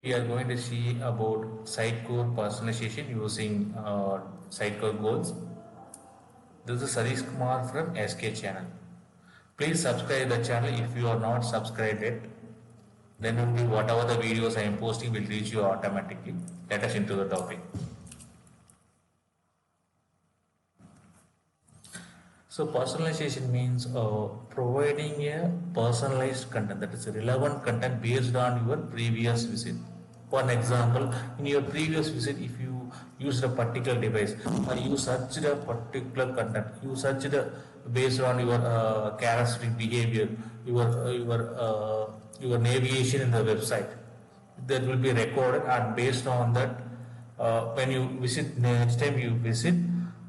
We are going to see about Sitecore personalization using Sitecore goals. This is Sarish Kumar from SK channel. Please subscribe the channel if you are not subscribed yet. Then only whatever the videos I am posting will reach you automatically. Let us into the topic. So personalization means providing a personalized content, that is relevant content based on your previous visit. For an example, in your previous visit, if you used a particular device or you searched a particular content, you searched based on your characteristic behavior, your navigation in the website, that will be recorded, and based on that, when you visit next time you visit,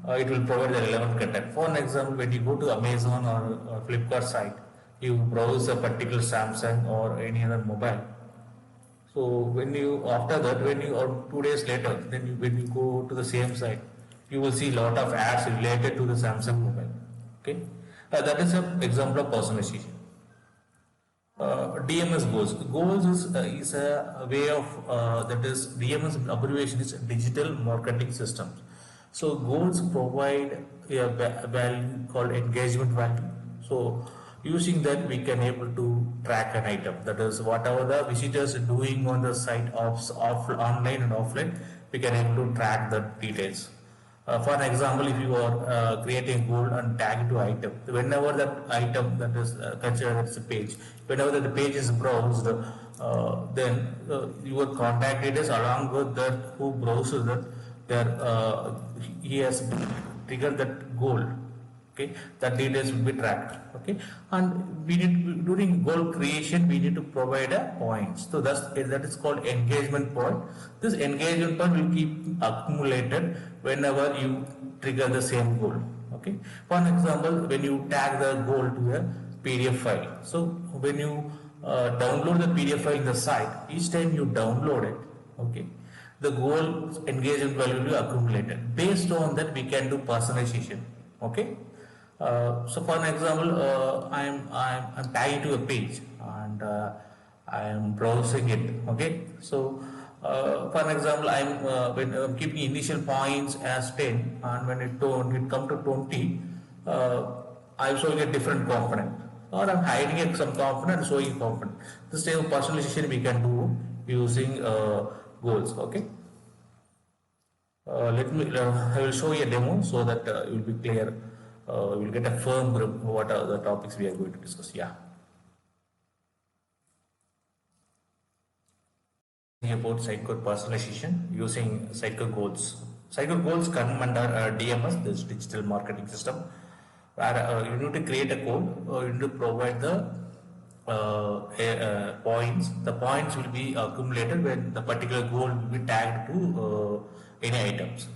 it will provide the relevant content. For an example, when you go to Amazon or Flipkart site, you browse a particular Samsung or any other mobile. So when you after that, when you or 2 days later, then when you go to the same site, you will see lot of ads related to the Samsung mobile. Okay, that is an example of personalization. DMS goals. Goals is a way of that is DMS abbreviation is digital marketing systems. So goals provide a value called engagement value. So using that we can able to track an item. That is whatever the visitors are doing on the site of online and offline, we can able to track the details. For an example, if you are creating a goal and tag to item, whenever that item that is considered as a page, whenever the page is browsed, then your contact details along with that who browses that, there he has triggered that goal. Okay, that details will be tracked. Okay, and we need during goal creation we need to provide a points. So that is called engagement point. This engagement point will keep accumulated whenever you trigger the same goal. Okay, for an example, when you tag the goal to a PDF file, so when you download the PDF file in the site, each time you download it, okay, the goal engagement value will be accumulated. Based on that we can do personalization. Okay, so for an example, I'm tagging to a page and I am browsing it. Okay, so for an example, when I'm keeping initial points as 10, and when it come to 20, I'm showing a different component, or I'm hiding some component and showing component. This type of personalization we can do using goals. Okay. I will show you a demo so that you will be clear. You will get a firm grip of what are the topics we are going to discuss. Yeah. About Sitecore personalization using Sitecore goals. Sitecore goals come under DMS, this digital marketing system, where you need to create a code, you need to provide the points. The points will be accumulated when the particular goal will be tagged to any items.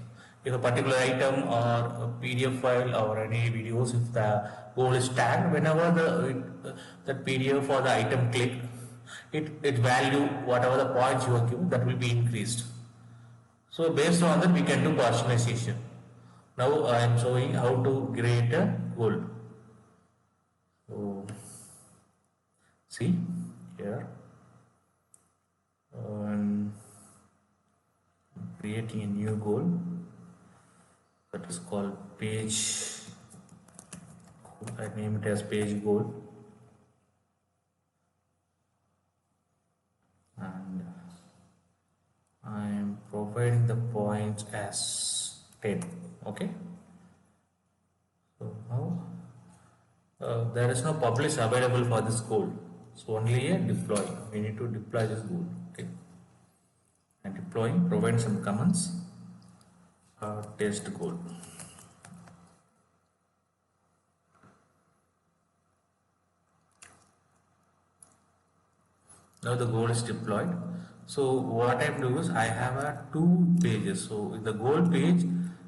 If a particular item or a PDF file or any videos, if the goal is tagged, whenever that PDF or the item clicked, it value whatever the points you are given, that will be increased. So based on that we can do personalization. Now I am showing how to create a goal. So see here, I'm creating a new goal that is called page. I name it as page goal, and I am providing the points as 10. Okay, so now there is no publish available for this goal, so only a deploy. We need to deploy this goal. Okay, and deploying, provide some comments. Test goal. Now the goal is deployed. So what I am doing is I have two pages. So in the goal page,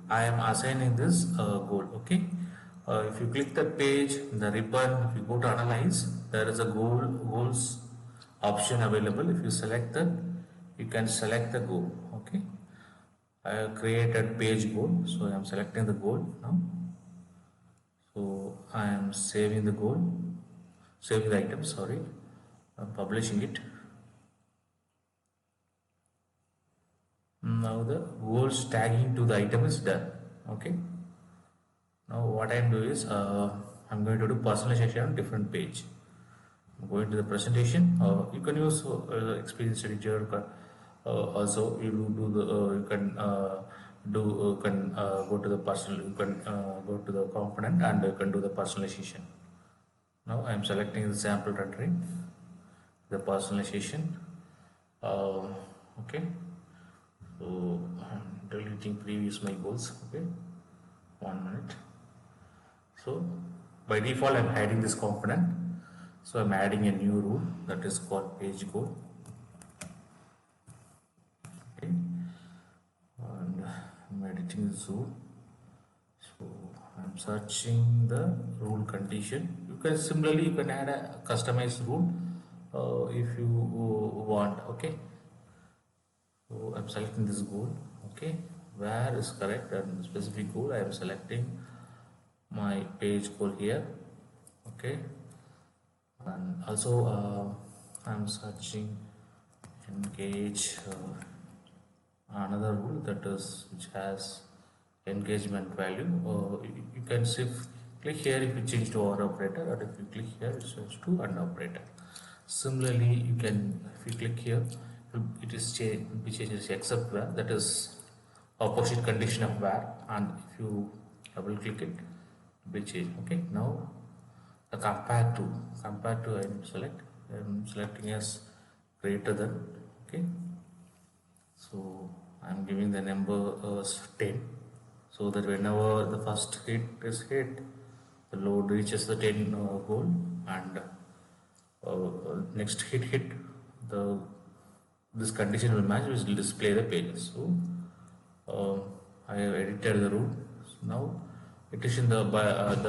I am assigning this goal. Okay. If you click that page, the ribbon, if you go to analyze, there is a goals option available. If you select that, you can select the goal. Okay. I have created page goal, so I am selecting the goal now. So I am saving the goal, saving the item. Sorry, I'm publishing it. now the goals tagging to the item is done. Okay. Now what I am doing is I'm going to do personalization on different page. I'm going to the presentation. You can use Experience Editor. Also, you do the you can go to the personal. You can go to the component and you can do the personalization. Now I am selecting the sample rendering, the personalization. Okay. So I'm deleting previous my goals. Okay. 1 minute. So by default I'm hiding this component. So I'm adding a new rule that is called page goal. Okay. And I'm editing this rule. So I'm searching the rule condition. You can similarly you can add a customized rule if you want. Okay. So I'm selecting this goal. Okay. Where is correct and specific goal? I am selecting my page goal here. Okay. And also I'm searching engage another rule that is which has engagement value. You can click here if you change to OR operator, or if you click here it switch to AND operator. Similarly, you can if you click here it is changes except where, that is opposite condition of where, and if you double click it will change. Okay. Now the compare to I'm selecting as greater than. Okay. So I'm giving the number 10, so that whenever the first hit is hit, the load reaches the 10 goal, and next hit the this condition will match, which will display the pages. So I have edited the rule. So now it is in the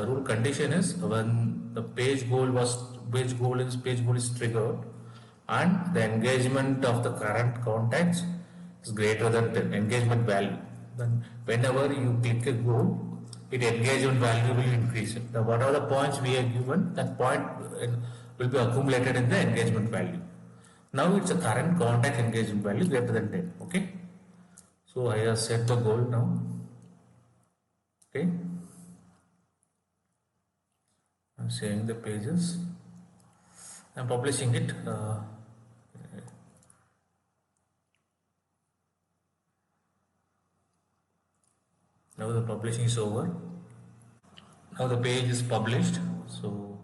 rule condition is when the page goal is triggered and the engagement of the current contacts is greater than 10 engagement value. Then whenever you click a goal, its engagement value will increase. Now whatever the points we have given, that point will be accumulated in the engagement value. Now it's a current contact engagement value greater than 10. Okay. So I have set the goal now. Okay. I'm saving the pages. I'm publishing it. Now the publishing is over. Now the page is published. So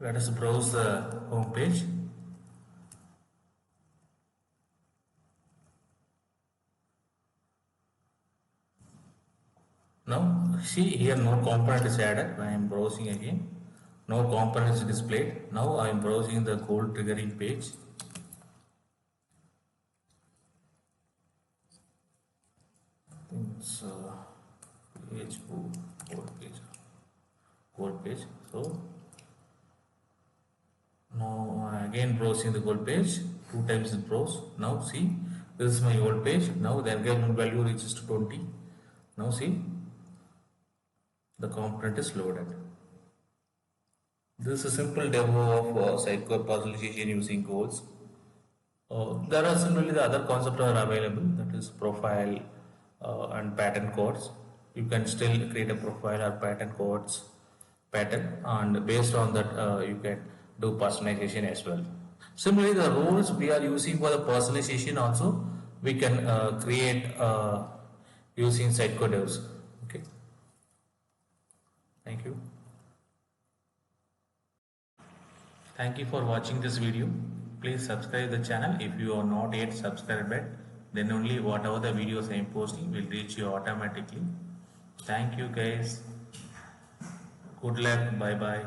let us browse the home page. Now see here no component is added. I am browsing again. No component is displayed. Now I am browsing the goal triggering page. I think it's page goal page. So now again browsing the goal page. 2 times it browse. Now see this is my goal page. Now the engagement value reaches to 20. Now see the component is loaded. This is a simple demo of Sitecore personalization using goals. There are similarly the other concepts are available, that is profile and pattern codes. You can still create a profile or pattern, and based on that you can do personalization as well. Similarly, the rules we are using for the personalization also we can create using Sitecore devs. Okay. Thank you. Thank you for watching this video. Please subscribe the channel if you are not yet subscribed. Then only whatever the videos I am posting will reach you automatically. Thank you guys. Good luck. Bye bye.